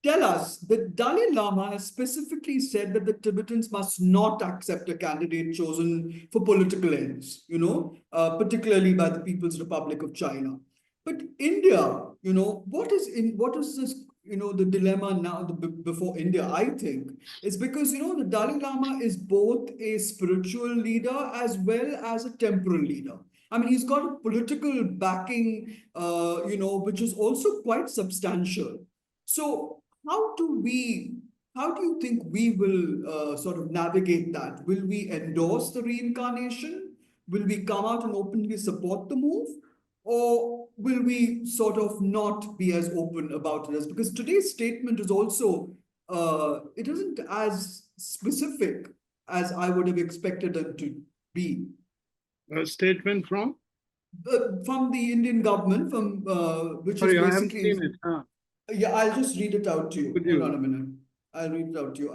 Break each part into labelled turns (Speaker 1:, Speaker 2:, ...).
Speaker 1: tell us, the Dalai Lama has specifically said that the Tibetans must not accept a candidate chosen for political ends, particularly by the People's Republic of China. But India, what is this, the dilemma now before India, I think, is because, the Dalai Lama is both a spiritual leader as well as a temporal leader. I mean, he's got a political backing, which is also quite substantial. So how do you think we will sort of navigate that? Will we endorse the reincarnation? Will we come out and openly support the move? Or will we sort of not be as open about it? Because today's statement is also, it isn't as specific as I would have expected it to be.
Speaker 2: A statement
Speaker 1: From the Indian government, which is
Speaker 2: Sorry, I haven't
Speaker 1: basically,
Speaker 2: seen it.
Speaker 1: yeah, I'll just read it out to you.
Speaker 2: Could
Speaker 1: Hold
Speaker 2: you?
Speaker 1: on a minute. I'll read it out to you.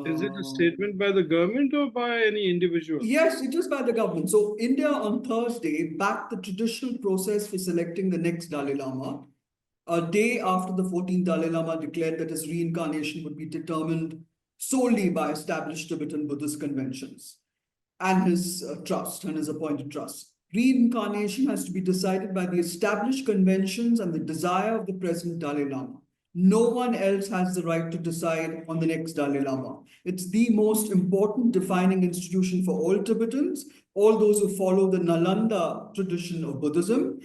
Speaker 2: Is it a statement by the government or by any individual?
Speaker 1: Yes, it is by the government. So India on Thursday backed the traditional process for selecting the next Dalai Lama, a day after the 14th Dalai Lama declared that his reincarnation would be determined solely by established Tibetan Buddhist conventions and his trust and his appointed trust. Reincarnation has to be decided by the established conventions and the desire of the present Dalai Lama. No one else has the right to decide on the next Dalai Lama. It's the most important defining institution for all Tibetans, all those who follow the Nalanda tradition of Buddhism,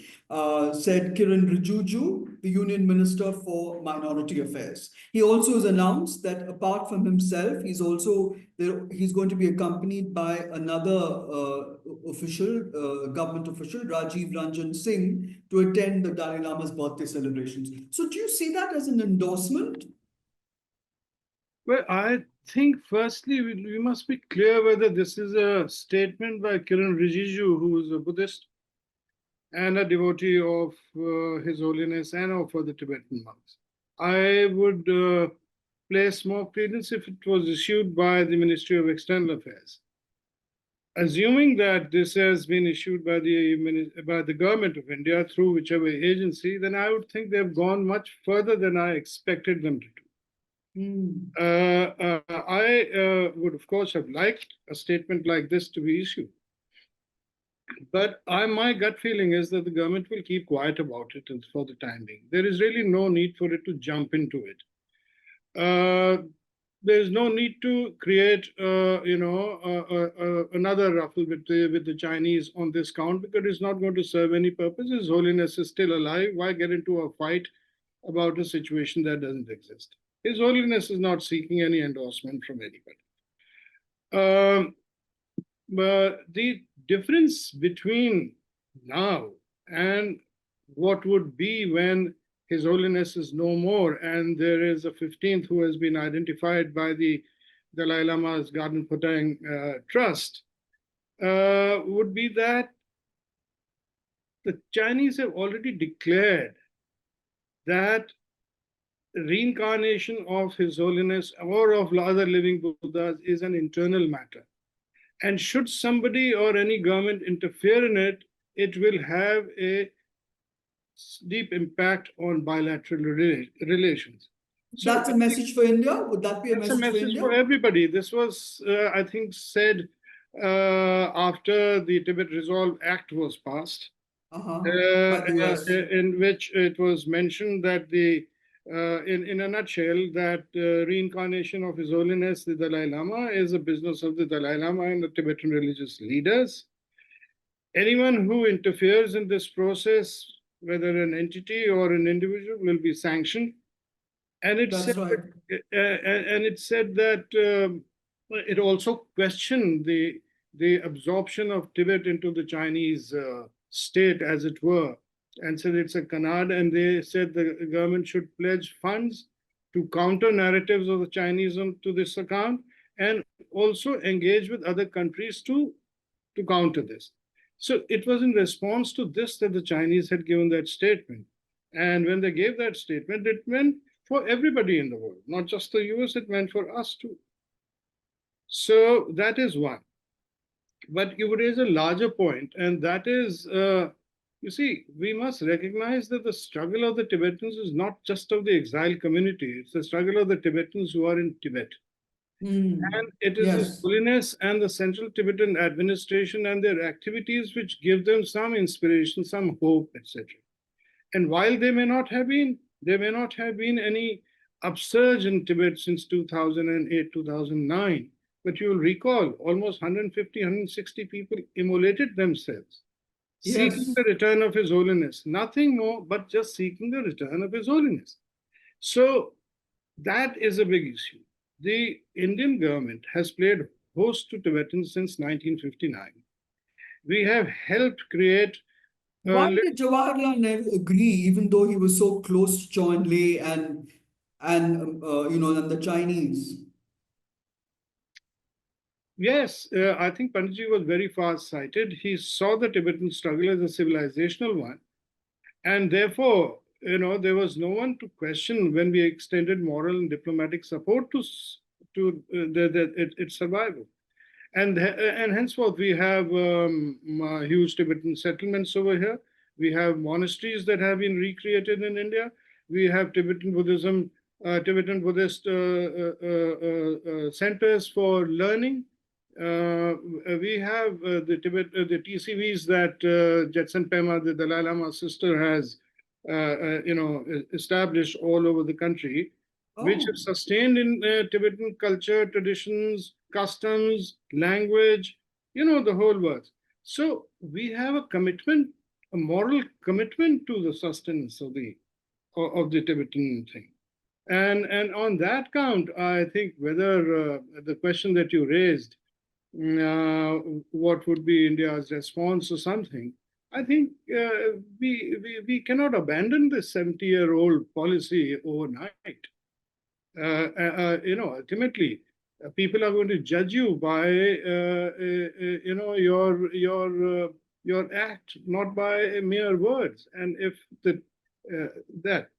Speaker 1: said Kiran Rijiju, the Union Minister for Minority Affairs. He also has announced that apart from himself, he's going to be accompanied by another government official, Rajiv Ranjan Singh, to attend the Dalai Lama's birthday celebrations. So do you see that as an endorsement?
Speaker 2: Well, I think firstly we must be clear whether this is a statement by Kiran Rijiju, who is a Buddhist and a devotee of His Holiness and of the Tibetan monks. I would place more credence if it was issued by the Ministry of External Affairs. Assuming that this has been issued by the government of India through whichever agency, then I would think they've gone much further than I expected them to do. I would, of course, have liked a statement like this to be issued. But my gut feeling is that the government will keep quiet about it for the time being. There is really no need for it to jump into it. There's no need to create, another ruffle with the Chinese on this count, because it's not going to serve any purpose. His Holiness is still alive. Why get into a fight about a situation that doesn't exist? His Holiness is not seeking any endorsement from anybody. But the difference between now and what would be when His Holiness is no more and there is a 15th who has been identified by the Dalai Lama's Garden Photang Trust, would be that the Chinese have already declared that reincarnation of His Holiness or of other living Buddhas is an internal matter. And should somebody or any government interfere in it, it will have a deep impact on bilateral relations.
Speaker 1: So that's a message for India? Would that be a message for India?
Speaker 2: For everybody. This was, I think, said after the Tibet Resolve Act was passed, in which it was mentioned that in a nutshell, that reincarnation of His Holiness the Dalai Lama is a business of the Dalai Lama and the Tibetan religious leaders. Anyone who interferes in this process, whether an entity or an individual, will be sanctioned. And it said that it also questioned the absorption of Tibet into the Chinese state, as it were, and said it's a canard. And they said the government should pledge funds to counter narratives of the Chinese to this account, and also engage with other countries to counter this. So it was in response to this that the Chinese had given that statement. And when they gave that statement, it meant for everybody in the world, not just the US, it meant for us too. So that is one. But you would raise a larger point, and that is You see, we must recognize that the struggle of the Tibetans is not just of the exiled community, it's the struggle of the Tibetans who are in Tibet. And it is His
Speaker 1: Yes.
Speaker 2: Holiness and the Central Tibetan administration and their activities which give them some inspiration, some hope, etc. And while there may not have been any upsurge in Tibet since 2008, 2009. But you will recall almost 150, 160 people immolated themselves, seeking
Speaker 1: Yes.
Speaker 2: the return of His Holiness. Nothing more but just seeking the return of His Holiness. So that is a big issue. The Indian government has played host to Tibetans since 1959. We have helped create
Speaker 1: Why did Jawaharlal Nehru agree, even though he was so close to Chou Enlai and and the Chinese?
Speaker 2: Yes, I think Panditji was very far-sighted. He saw the Tibetan struggle as a civilizational one, and therefore, there was no one to question when we extended moral and diplomatic support to its survival. And henceforth, we have huge Tibetan settlements over here. We have monasteries that have been recreated in India. We have Tibetan Buddhism, Tibetan Buddhist centers for learning. We have the TCVs that Jetson Pema, the Dalai Lama's sister, has established all over the country, which
Speaker 1: Oh,
Speaker 2: is sustained in Tibetan culture, traditions, customs, language, the whole works. So we have a commitment, a moral commitment to the sustenance of the Tibetan thing. And on that count, I think whether the question that you raised, what would be India's response or something, I think we cannot abandon this 70-year-old policy overnight. Ultimately, people are going to judge you by your act, not by mere words. And if that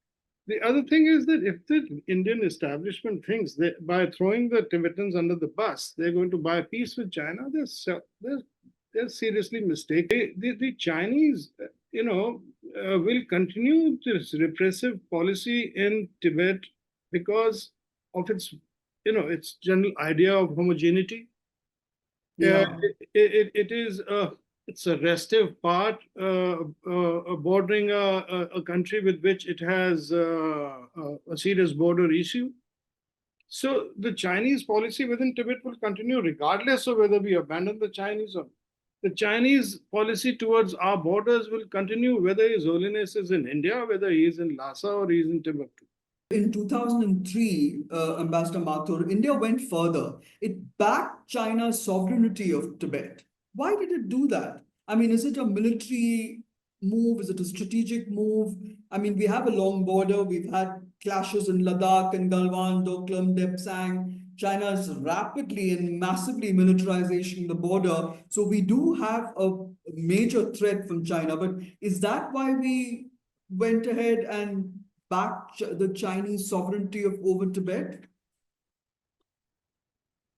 Speaker 2: the other thing is that if the Indian establishment thinks that by throwing the Tibetans under the bus, they're going to buy peace with China, they're seriously mistaken. The Chinese, will continue this repressive policy in Tibet because of its general idea of homogeneity.
Speaker 1: yeah.
Speaker 2: It is it's a restive part bordering a country with which it has a serious border issue. So the Chinese policy within Tibet will continue regardless of whether we abandon the Chinese or the Chinese policy towards our borders will continue whether His Holiness is in India, whether he is in Lhasa or he is in Timbuktu.
Speaker 1: In 2003, Ambassador Mathur, India went further. It backed China's sovereignty of Tibet. Why did it do that? I mean, is it a military move? Is it a strategic move? I mean, we have a long border. We've had clashes in Ladakh and Galwan, Doklam, Depsang. China is rapidly and massively militarizing the border. So we do have a major threat from China. But is that why we went ahead and back the Chinese sovereignty of over Tibet?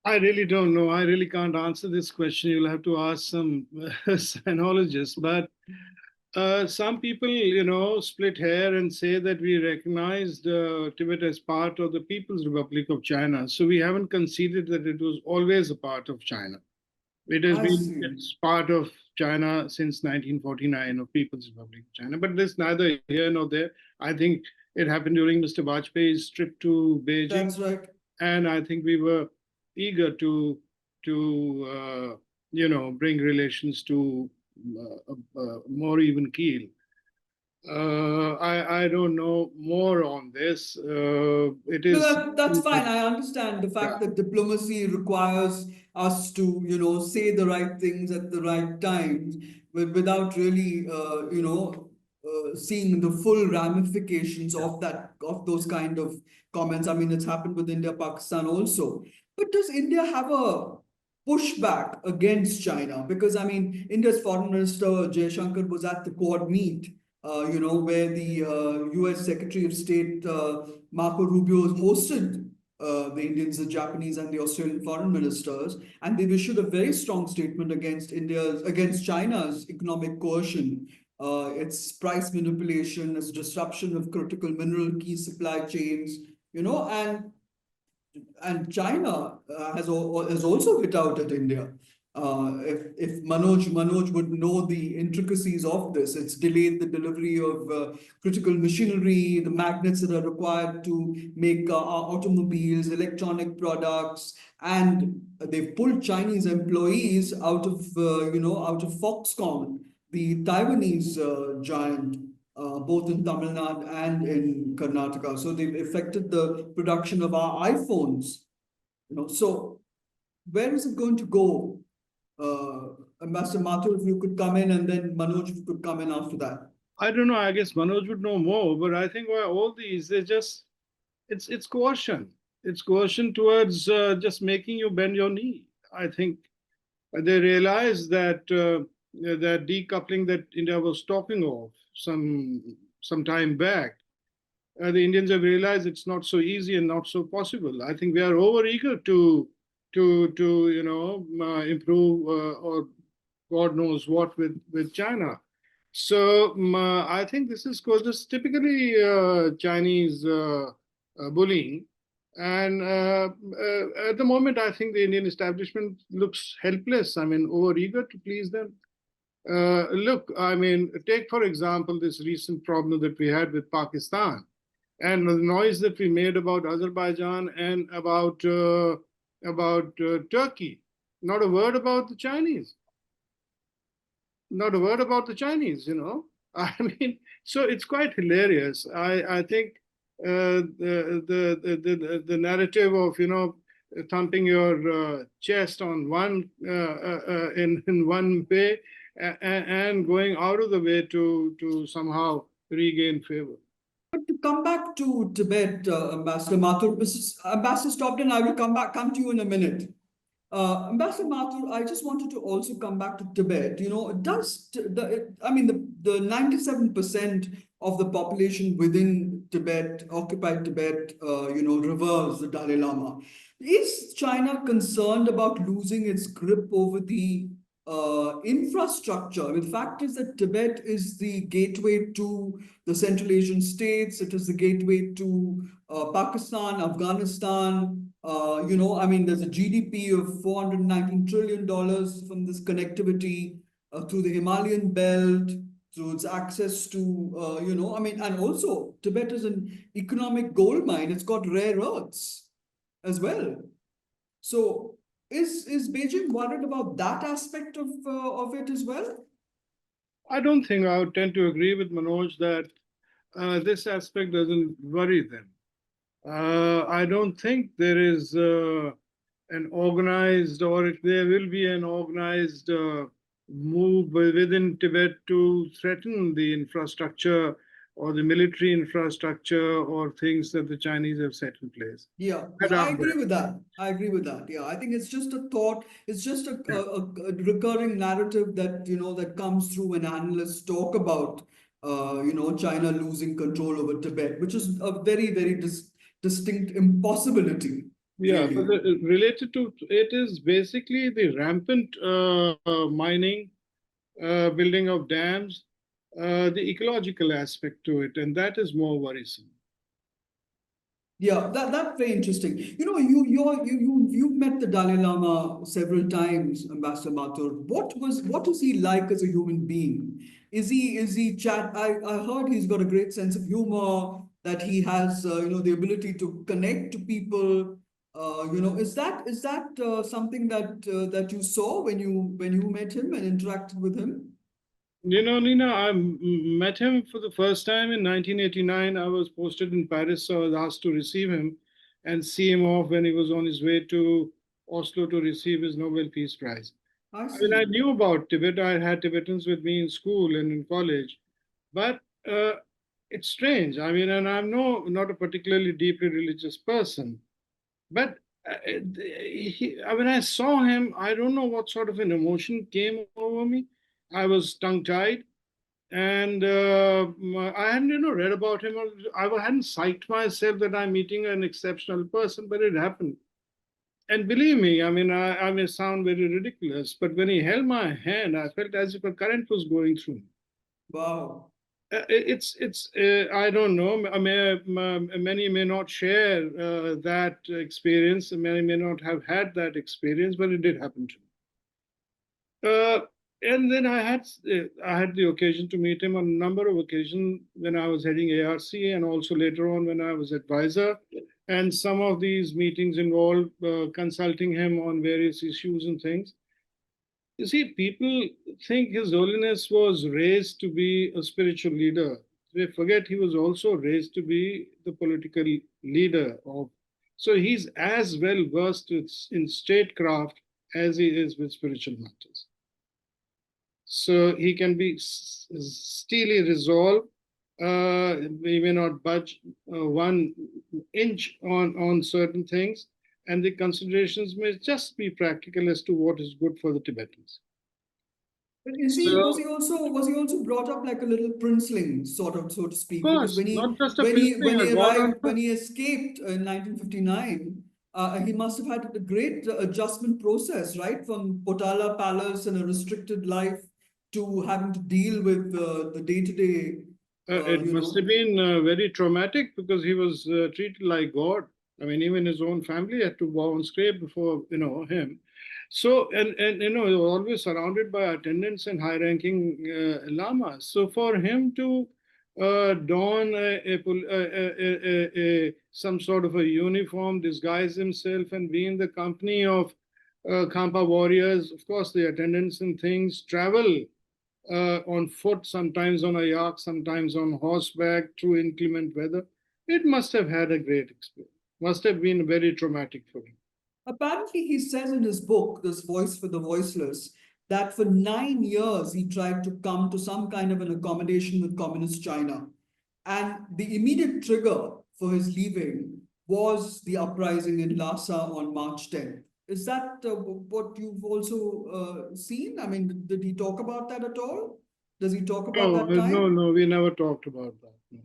Speaker 2: I really don't know. I really can't answer this question. You'll have to ask some sinologists. But some people, split hair and say that we recognized Tibet as part of the People's Republic of China. So we haven't conceded that it was always a part of China. It has
Speaker 1: I
Speaker 2: been
Speaker 1: see.
Speaker 2: it's part of China since 1949 of People's Republic of China. But this neither here nor there. I think it happened during Mr. Vajpayee's trip to Beijing,
Speaker 1: That's right.
Speaker 2: and I think we were eager to bring relations to a more even keel. I don't know more on this. It
Speaker 1: No,
Speaker 2: is
Speaker 1: that's fine. I understand the
Speaker 2: yeah.
Speaker 1: fact that diplomacy requires us to, say the right things at the right times, without really, seeing the full ramifications of those kind of comments. I mean, it's happened with India, Pakistan also. But does India have a pushback against China? Because I mean, India's Foreign Minister Jaishankar was at the Quad meet, where the U.S. Secretary of State Marco Rubio hosted the Indians, the Japanese, and the Australian foreign ministers, and they've issued a very strong statement against China's economic coercion it's price manipulation, it's disruption of critical mineral key supply chains, and China has also hit out at India. If Manoj would know the intricacies of this, it's delayed the delivery of critical machinery, the magnets that are required to make automobiles, electronic products, and they've pulled Chinese employees out of Foxconn, the Taiwanese giant, both in Tamil Nadu and in Karnataka. So they've affected the production of our iPhones. So where is it going to go? Ambassador Mathur, if you could come in, and then Manoj, if you could come in after that.
Speaker 2: I don't know. I guess Manoj would know more, but I think why all these, they just, it's coercion. It's coercion towards just making you bend your knee. I think they realize that that decoupling that India was talking of some time back, the Indians have realized it's not so easy and not so possible. I think we are overeager to improve or God knows what with China. So I think this is called just typically Chinese bullying. And at the moment, I think the Indian establishment looks helpless. I mean, overeager to please them. Look, I mean, take for example this recent problem that we had with Pakistan and the noise that we made about Azerbaijan and about Turkey. Not a word about the Chinese. Not a word about the Chinese. I mean, so it's quite hilarious. I think the narrative of thumping your chest on one in one way and going out of the way to somehow regain favor.
Speaker 1: But to come back to Tibet, Ambassador Mathur, Ambassador Stobden, I will come to you in a minute. Ambassador Mathur, I just wanted to also come back to Tibet. The 97% of the population within Tibet, occupied Tibet, reveres the Dalai Lama. Is China concerned about losing its grip over the infrastructure? I mean, the fact is that Tibet is the gateway to the Central Asian states. It is the gateway to Pakistan, Afghanistan. There's a GDP of $419 trillion from this connectivity through the Himalayan belt, through its access to, and also Tibet is an economic gold mine. It's got rare earths as well. So is Beijing worried about that aspect of it as well?
Speaker 2: I don't think I would tend to agree with Manoj that this aspect doesn't worry them. I don't think there is an organized, or there will be an organized move within Tibet to threaten the infrastructure or the military infrastructure or things that the Chinese have set in place.
Speaker 1: Yeah, I agree with that. I agree with that. Yeah, I think it's just a thought. It's just a recurring narrative that that comes through when analysts talk about China losing control over Tibet, which is a very, very distinct impossibility.
Speaker 2: Yeah,
Speaker 1: Really.
Speaker 2: but related to it is basically the rampant mining, building of dams, the ecological aspect to it, and that is more worrisome.
Speaker 1: Yeah, that's very interesting. You've met the Dalai Lama several times, Ambassador Mathur. What is he like as a human being? Is he chat? I heard he's got a great sense of humor, that he has the ability to connect to people. Is that something that you saw when you met him and interacted with him?
Speaker 2: Neena, I met him for the first time in 1989. I was posted in Paris, so I was asked to receive him and see him off when he was on his way to Oslo to receive his Nobel Peace Prize.
Speaker 1: I
Speaker 2: I mean, I
Speaker 1: see.
Speaker 2: knew about Tibet. I had Tibetans with me in school and in college, but it's strange. I mean, and I'm not a particularly deeply religious person, but when I saw him, I don't know what sort of an emotion came over me. I was tongue-tied, and I hadn't read about him. I hadn't psyched myself that I'm meeting an exceptional person, but it happened. And believe me, I mean, I may sound very ridiculous, but when he held my hand, I felt as if a current was going through me.
Speaker 1: Wow.
Speaker 2: I don't know. Many may not share that experience. Many may not have had that experience, but it did happen to me. And then I had the occasion to meet him on a number of occasions when I was heading ARC, and also later on when I was advisor. And some of these meetings involved consulting him on various issues and things. You see, people think His Holiness was raised to be a spiritual leader. They forget he was also raised to be the political leader of. So he's as well versed in statecraft as he is with spiritual matters. So he can be steely resolved. He may not budge 1 inch on certain things, and the considerations may just be practical as to what is good for the Tibetans.
Speaker 1: But is he
Speaker 2: So,
Speaker 1: was he also brought up like a little princeling, sort of, so to
Speaker 2: of
Speaker 1: speak? Because
Speaker 2: course, not just a princeling, a god
Speaker 1: when
Speaker 2: also.
Speaker 1: he escaped in 1959, he must have had a great adjustment process, right? From Potala Palace and a restricted life to having to deal with the day-to-day,
Speaker 2: It
Speaker 1: you
Speaker 2: must have
Speaker 1: know.
Speaker 2: been very traumatic because he was treated like God. I mean, even his own family had to bow and scrape before him. So, and he was always surrounded by attendants and high-ranking lamas. So, for him to don some sort of a uniform, disguise himself, and be in the company of Khampa warriors, of course, the attendants and things travel on foot, sometimes on a yak, sometimes on horseback through inclement weather. It must have had a great experience. Must have been very traumatic for him.
Speaker 1: Apparently, he says in his book, This Voice for the Voiceless, that for 9 years he tried to come to some kind of an accommodation with Communist China. And the immediate trigger for his leaving was the uprising in Lhasa on March 10th. Is that what you've also seen? I mean, did he talk about that at all? Does he talk about
Speaker 2: Oh,
Speaker 1: that
Speaker 2: no,
Speaker 1: time?
Speaker 2: no, we never talked about that. No,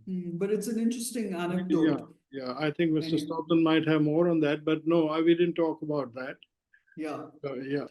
Speaker 2: no.
Speaker 1: But it's an interesting
Speaker 2: Yeah,
Speaker 1: anecdote.
Speaker 2: yeah. I think Mr.
Speaker 1: Anyway,
Speaker 2: Stoughton might have more on that, but no, we didn't talk about that.
Speaker 1: yeah.
Speaker 2: Yeah.